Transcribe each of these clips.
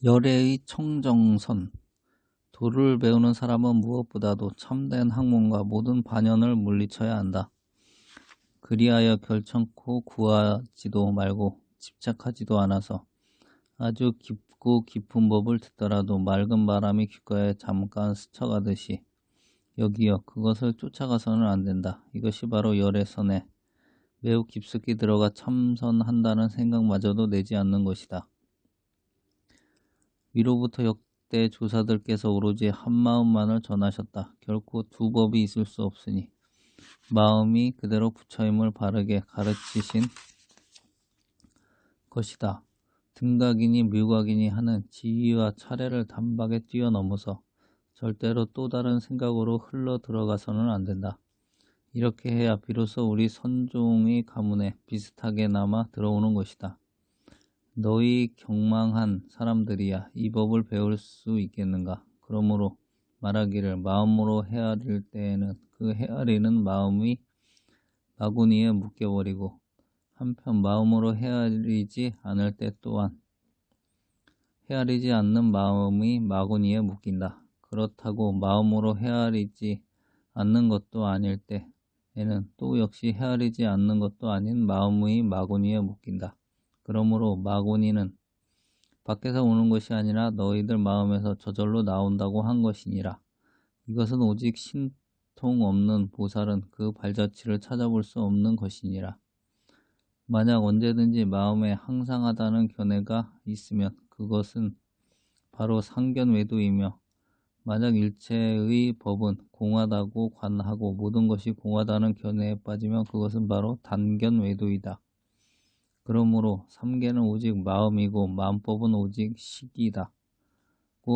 열애의 청정선. 도를 배우는 사람은 무엇보다도 참된 학문과 모든 반연을 물리쳐야 한다. 그리하여 결정코 구하지도 말고 집착하지도 않아서 아주 깊고 깊은 법을 듣더라도 맑은 바람이 귓가에 잠깐 스쳐가듯이 여기여 그것을 쫓아가서는 안 된다. 이것이 바로 열애선에 매우 깊숙이 들어가 참선한다는 생각마저도 내지 않는 것이다. 위로부터 역대 조사들께서 오로지 한 마음만을 전하셨다. 결코 두 법이 있을 수 없으니 마음이 그대로 부처임을 바르게 가르치신 것이다. 등각이니 묘각이니 하는 지위와 차례를 단박에 뛰어넘어서 절대로 또 다른 생각으로 흘러 들어가서는 안 된다. 이렇게 해야 비로소 우리 선종의 가문에 비슷하게나마 들어오는 것이다. 너희 경망한 사람들이야 이 법을 배울 수 있겠는가? 그러므로 말하기를 마음으로 헤아릴 때에는 그 헤아리는 마음이 마구니에 묶여버리고 한편 마음으로 헤아리지 않을 때 또한 헤아리지 않는 마음이 마구니에 묶인다. 그렇다고 마음으로 헤아리지 않는 것도 아닐 때에는 또 역시 헤아리지 않는 것도 아닌 마음의 마구니에 묶인다. 그러므로 마구니는 밖에서 오는 것이 아니라 너희들 마음에서 저절로 나온다고 한 것이니라. 이것은 오직 신통 없는 보살은 그 발자취를 찾아볼 수 없는 것이니라. 만약 언제든지 마음에 항상하다는 견해가 있으면 그것은 바로 상견외도이며 만약 일체의 법은 공하다고 관하고 모든 것이 공하다는 견해에 빠지면 그것은 바로 단견외도이다. 그러므로 삼계는 오직 마음이고 마음법은 오직 식이다고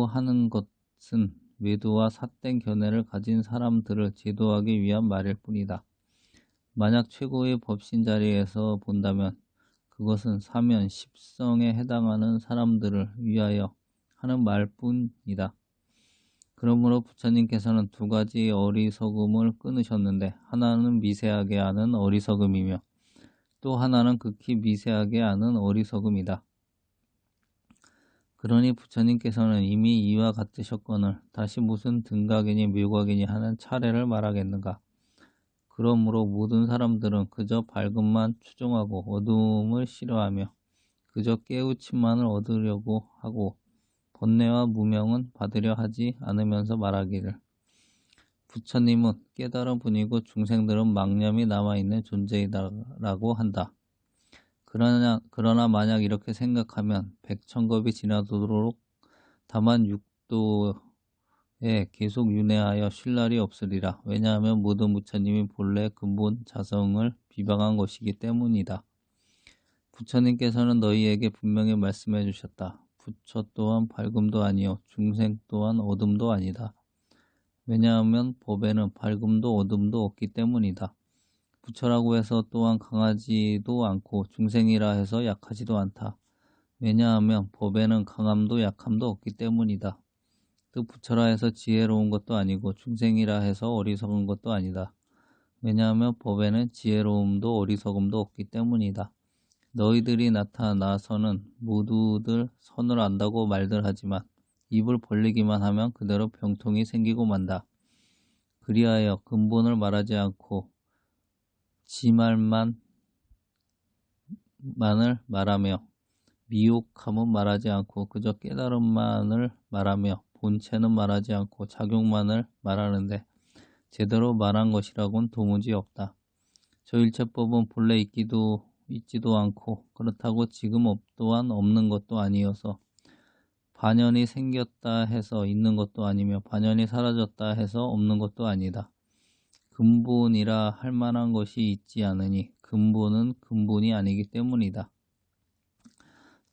하는 것은 외도와 삿된 견해를 가진 사람들을 제도하기 위한 말일 뿐이다. 만약 최고의 법신 자리에서 본다면 그것은 사면 십성에 해당하는 사람들을 위하여 하는 말뿐이다. 그러므로 부처님께서는 두 가지 어리석음을 끊으셨는데 하나는 미세하게 아는 어리석음이며 또 하나는 극히 미세하게 아는 어리석음이다. 그러니 부처님께서는 이미 이와 같으셨거늘 다시 무슨 등각이니 묘각이니 하는 차례를 말하겠는가. 그러므로 모든 사람들은 그저 밝음만 추종하고 어두움을 싫어하며 그저 깨우침만을 얻으려고 하고 번뇌와 무명은 받으려 하지 않으면서 말하기를 부처님은 깨달은 분이고 중생들은 망념이 남아있는 존재이다라고 한다. 그러나 만약 이렇게 생각하면 백천겁이 지나도록 다만 육도에 계속 윤회하여 쉴 날이 없으리라. 왜냐하면 모든 부처님이 본래 근본 자성을 비방한 것이기 때문이다. 부처님께서는 너희에게 분명히 말씀해 주셨다. 부처 또한 밝음도 아니요 중생 또한 어둠도 아니다. 왜냐하면 법에는 밝음도 어둠도 없기 때문이다. 부처라고 해서 또한 강하지도 않고 중생이라 해서 약하지도 않다. 왜냐하면 법에는 강함도 약함도 없기 때문이다. 또 부처라 해서 지혜로운 것도 아니고 중생이라 해서 어리석은 것도 아니다. 왜냐하면 법에는 지혜로움도 어리석음도 없기 때문이다. 너희들이 나타나서는 모두들 선을 안다고 말들 하지만 입을 벌리기만 하면 그대로 병통이 생기고 만다. 그리하여 근본을 말하지 않고 지말만을 말하며 미혹함은 말하지 않고 그저 깨달음만을 말하며 본체는 말하지 않고 작용만을 말하는데 제대로 말한 것이라고는 도무지 없다. 저 일체법은 본래 있지도 않고 그렇다고 지금 또한 없는 것도 아니어서 반연이 생겼다 해서 있는 것도 아니며 반연이 사라졌다 해서 없는 것도 아니다. 근본이라 할 만한 것이 있지 않으니 근본은 근본이 아니기 때문이다.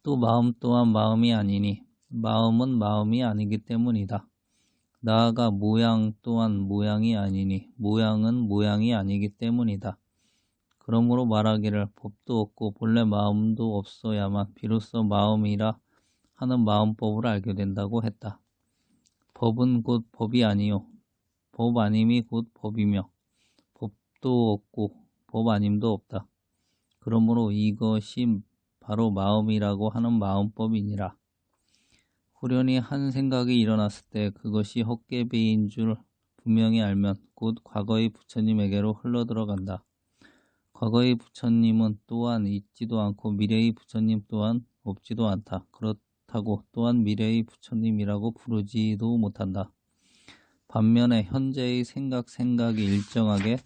또 마음 또한 마음이 아니니 마음은 마음이 아니기 때문이다. 나아가 모양 또한 모양이 아니니 모양은 모양이 아니기 때문이다. 그러므로 말하기를 법도 없고 본래 마음도 없어야만 비로소 마음이라 하는 마음법을 알게 된다고 했다. 법은 곧 법이 아니요 법 아님이 곧 법이며 법도 없고 법 아님도 없다. 그러므로 이것이 바로 마음이라고 하는 마음법이니라. 호련히 한 생각이 일어났을 때 그것이 헛개비인 줄 분명히 알면 곧 과거의 부처님에게로 흘러들어간다. 과거의 부처님은 또한 있지도 않고 미래의 부처님 또한 없지도 않다. 그렇다고 또한 미래의 부처님이라고 부르지도 못한다. 반면에 현재의 생각이 일정하게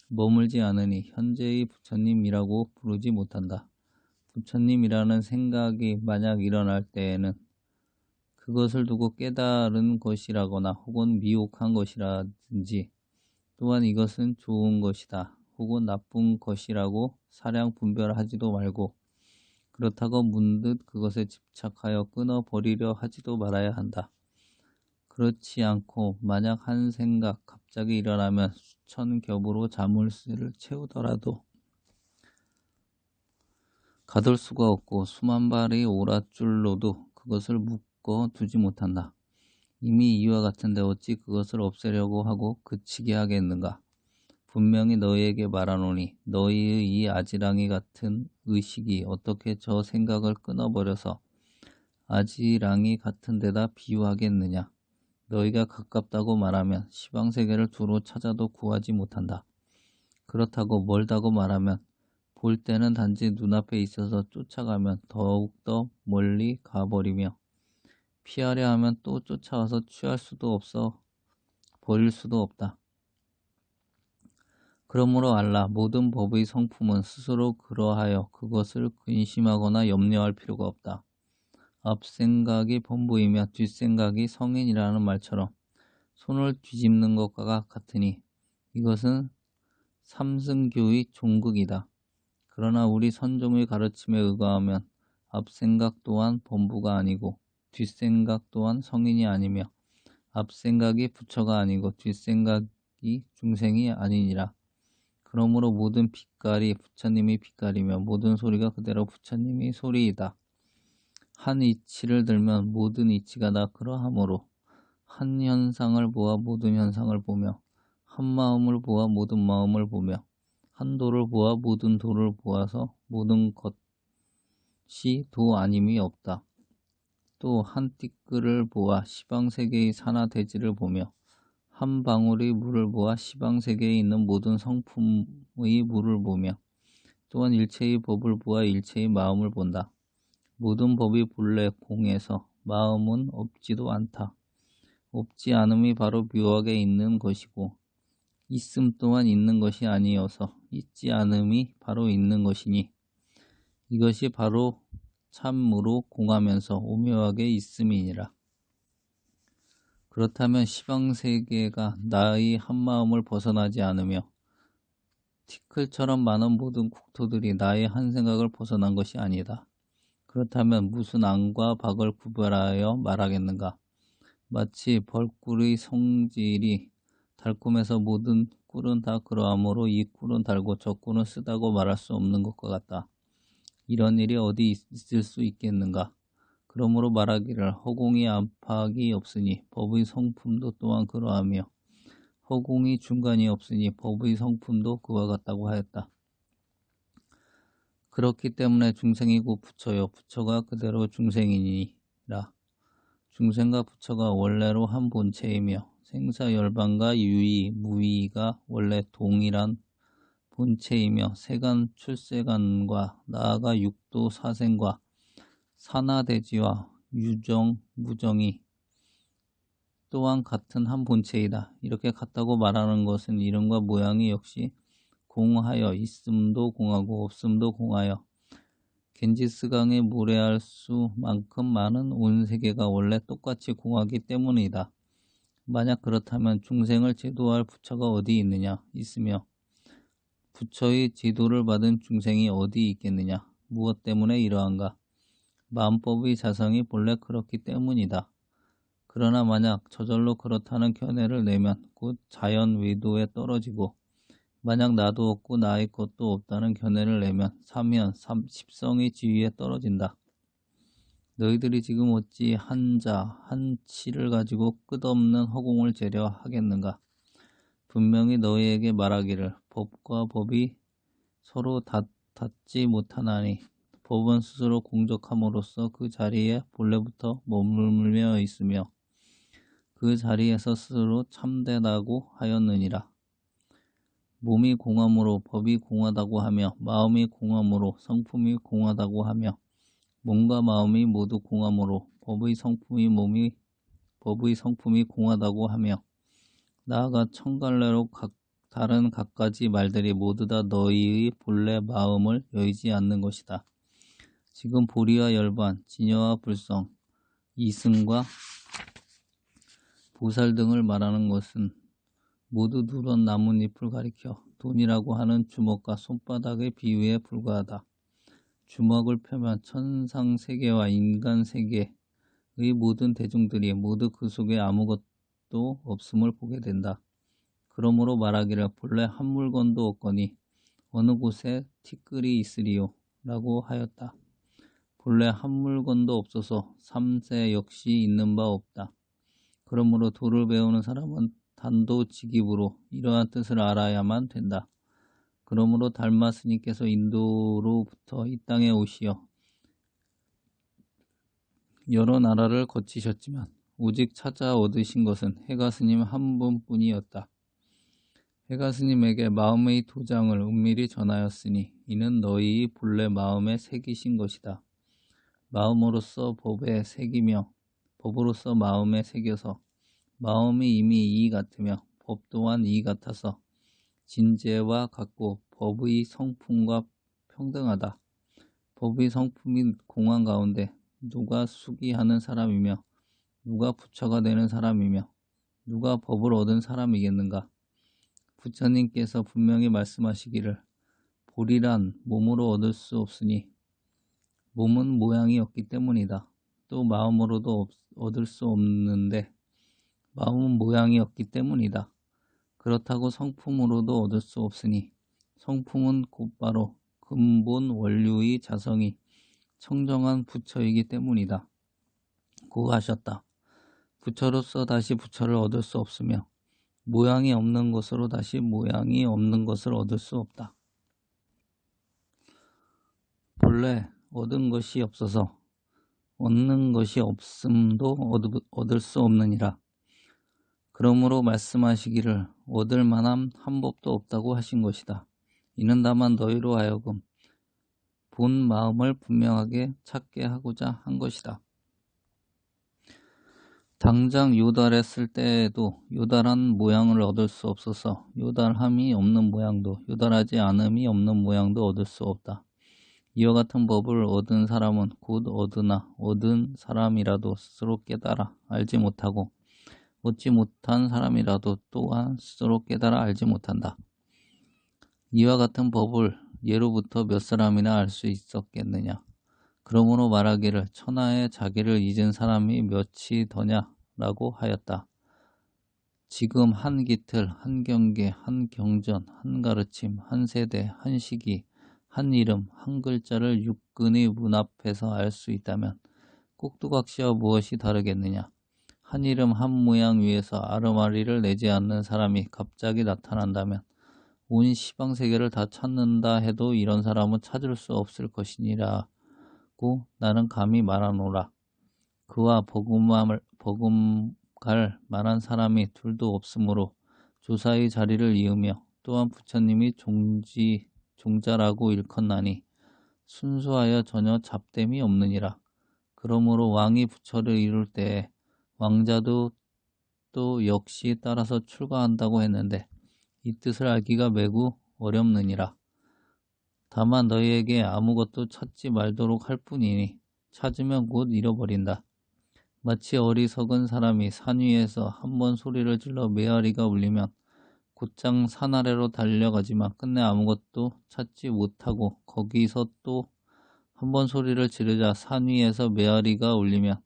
머물지 않으니 현재의 부처님이라고 부르지 못한다. 부처님이라는 생각이 만약 일어날 때에는 그것을 두고 깨달은 것이라거나 혹은 미혹한 것이라든지 또한 이것은 좋은 것이다 혹은 나쁜 것이라고 사량 분별하지도 말고 그렇다고 문득 그것에 집착하여 끊어버리려 하지도 말아야 한다. 그렇지 않고 만약 한 생각 갑자기 일어나면 수천 겹으로 자물쇠를 채우더라도 가둘 수가 없고 수만 발의 오랏줄로도 그것을 묶어 두지 못한다. 이미 이와 같은데 어찌 그것을 없애려고 하고 그치게 하겠는가? 분명히 너희에게 말하노니 너희의 이 아지랑이 같은 의식이 어떻게 저 생각을 끊어버려서 아지랑이 같은 데다 비유하겠느냐? 너희가 가깝다고 말하면 시방세계를 두루 찾아도 구하지 못한다. 그렇다고 멀다고 말하면 볼 때는 단지 눈앞에 있어서 쫓아가면 더욱더 멀리 가버리며 피하려 하면 또 쫓아와서 취할 수도 없어 버릴 수도 없다. 그러므로 알라 모든 법의 성품은 스스로 그러하여 그것을 근심하거나 염려할 필요가 없다. 앞생각이 범부이며 뒷생각이 성인이라는 말처럼 손을 뒤집는 것과 같으니 이것은 삼승교의 종극이다. 그러나 우리 선종의 가르침에 의거하면 앞생각 또한 범부가 아니고 뒷생각 또한 성인이 아니며 앞생각이 부처가 아니고 뒷생각이 중생이 아니니라. 그러므로 모든 빛깔이 부처님이 빛깔이며 모든 소리가 그대로 부처님이 소리이다. 한 이치를 들면 모든 이치가 다 그러하므로 한 현상을 보아 모든 현상을 보며 한 마음을 보아 모든 마음을 보며 한 도를 보아 모든 도를 보아서 모든 것이 도 아님이 없다. 또 한 띠끌을 보아 시방세계의 산하 대지를 보며 한 방울의 물을 보아 시방세계에 있는 모든 성품의 물을 보며 또한 일체의 법을 보아 일체의 마음을 본다. 모든 법이 본래 공에서 마음은 없지도 않다. 없지 않음이 바로 묘하게 있는 것이고 있음 또한 있는 것이 아니어서 있지 않음이 바로 있는 것이니 이것이 바로 참으로 공하면서 오묘하게 있음이니라. 그렇다면 시방세계가 나의 한마음을 벗어나지 않으며 티끌처럼 많은 모든 국토들이 나의 한 생각을 벗어난 것이 아니다. 그렇다면 무슨 앙과 박을 구별하여 말하겠는가? 마치 벌꿀의 성질이 달콤해서 모든 꿀은 다 그러하므로 이 꿀은 달고 저 꿀은 쓰다고 말할 수 없는 것과 같다. 이런 일이 어디 있을 수 있겠는가? 그러므로 말하기를 허공이 안팎이 없으니 법의 성품도 또한 그러하며 허공이 중간이 없으니 법의 성품도 그와 같다고 하였다. 그렇기 때문에 중생이고 부처요 부처가 그대로 중생이니라. 중생과 부처가 원래로 한 본체이며 생사열반과 유의, 무의가 원래 동일한 본체이며 세간, 출세간과 나아가 육도, 사생과 산하대지와 유정, 무정이 또한 같은 한 본체이다. 이렇게 같다고 말하는 것은 이름과 모양이 역시 공하여 있음도 공하고 없음도 공하여 겐지스강에 무례할 수만큼 많은 온 세계가 원래 똑같이 공하기 때문이다. 만약 그렇다면 중생을 제도할 부처가 어디 있으며 부처의 제도를 받은 중생이 어디 있겠느냐? 무엇 때문에 이러한가? 마음법의 자성이 본래 그렇기 때문이다. 그러나 만약 저절로 그렇다는 견해를 내면 곧 자연 외도에 떨어지고 만약 나도 없고 나의 것도 없다는 견해를 내면 사면 십성의 지위에 떨어진다. 너희들이 지금 어찌 한자, 한치를 가지고 끝없는 허공을 재려 하겠는가? 분명히 너희에게 말하기를 법과 법이 서로 닿지 못하나니 법은 스스로 공적함으로써 그 자리에 본래부터 머물며 있으며 그 자리에서 스스로 참되다고 하였느니라. 몸이 공함으로 법이 공하다고 하며 마음이 공함으로 성품이 공하다고 하며 몸과 마음이 모두 공함으로 법의 성품이 공하다고 하며 나아가 천갈래로 다른 갖가지 말들이 모두 다 너희의 본래 마음을 여의지 않는 것이다. 지금 불의와 열반, 진여와 불성, 이승과 보살 등을 말하는 것은 모두 누런 나뭇잎을 가리켜 돈이라고 하는 주먹과 손바닥의 비유에 불과하다. 주먹을 펴면 천상 세계와 인간 세계의 모든 대중들이 모두 그 속에 아무것도 없음을 보게 된다. 그러므로 말하기를 본래 한 물건도 없거니 어느 곳에 티끌이 있으리요 라고 하였다. 본래 한 물건도 없어서 삼세 역시 있는 바 없다. 그러므로 도를 배우는 사람은 단도직입으로 이러한 뜻을 알아야만 된다. 그러므로 달마 스님께서 인도로부터 이 땅에 오시어 여러 나라를 거치셨지만 오직 찾아 얻으신 것은 해가 스님 한 분뿐이었다. 해가 스님에게 마음의 도장을 은밀히 전하였으니 이는 너희의 본래 마음에 새기신 것이다. 마음으로서 법에 새기며 법으로서 마음에 새겨서 마음이 이미 이 같으며 법 또한 이 같아서 진재와 같고 법의 성품과 평등하다. 법의 성품이 공한 가운데 누가 수기하는 사람이며 누가 부처가 되는 사람이며 누가 법을 얻은 사람이겠는가. 부처님께서 분명히 말씀하시기를 볼이란 몸으로 얻을 수 없으니 몸은 모양이 없기 때문이다. 또 마음으로도 얻을 수 없는데 마음은 모양이 없기 때문이다. 그렇다고 성품으로도 얻을 수 없으니 성품은 곧바로 근본 원류의 자성이 청정한 부처이기 때문이다. 고 하셨다. 부처로서 다시 부처를 얻을 수 없으며 모양이 없는 것으로 다시 모양이 없는 것을 얻을 수 없다. 본래 얻은 것이 없어서 얻는 것이 없음도 얻을 수 없느니라. 그러므로 말씀하시기를 얻을 만한 한 법도 없다고 하신 것이다. 이는 다만 너희로 하여금 본 마음을 분명하게 찾게 하고자 한 것이다. 당장 요달했을 때에도 요달한 모양을 얻을 수 없어서 요달함이 없는 모양도 요달하지 않음이 없는 모양도 얻을 수 없다. 이와 같은 법을 얻은 사람은 곧 얻은 사람이라도 스스로 깨달아 알지 못하고 얻지 못한 사람이라도 또한 스스로 깨달아 알지 못한다. 이와 같은 법을 예로부터 몇 사람이나 알 수 있었겠느냐. 그러므로 말하기를 천하에 자기를 잊은 사람이 몇이 더냐라고 하였다. 지금 한 기틀, 한 경계, 한 경전, 한 가르침, 한 세대, 한 시기, 한 이름, 한 글자를 육근의 문 앞에서 알 수 있다면 꼭두각시와 무엇이 다르겠느냐. 한 이름 한 모양 위에서 아르마리를 내지 않는 사람이 갑자기 나타난다면 온 시방세계를 다 찾는다 해도 이런 사람은 찾을 수 없을 것이니라고 나는 감히 말하노라. 그와 버금갈 만한 사람이 둘도 없으므로 조사의 자리를 이으며 또한 부처님이 종자라고 일컫나니 순수하여 전혀 잡됨이 없느니라. 그러므로 왕이 부처를 이룰 때에 왕자도 또 역시 따라서 출가한다고 했는데 이 뜻을 알기가 매우 어렵느니라. 다만 너희에게 아무것도 찾지 말도록 할 뿐이니 찾으면 곧 잃어버린다. 마치 어리석은 사람이 산 위에서 한 번 소리를 질러 메아리가 울리면 곧장 산 아래로 달려가지만 끝내 아무것도 찾지 못하고 거기서 또 한 번 소리를 지르자 산 위에서 메아리가 울리면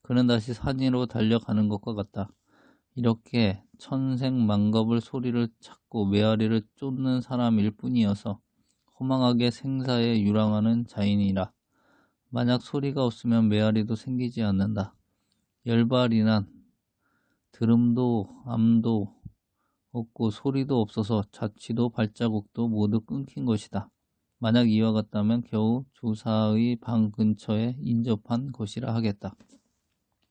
그는 다시 산 위로 달려가는 것과 같다. 이렇게 천생만겁을 소리를 찾고 메아리를 쫓는 사람일 뿐이어서 허망하게 생사에 유랑하는 자인이라. 만약 소리가 없으면 메아리도 생기지 않는다. 열발이난 들음도 암도 없고 소리도 없어서 자취도 발자국도 모두 끊긴 것이다. 만약 이와 같다면 겨우 조사의 방 근처에 인접한 것이라 하겠다.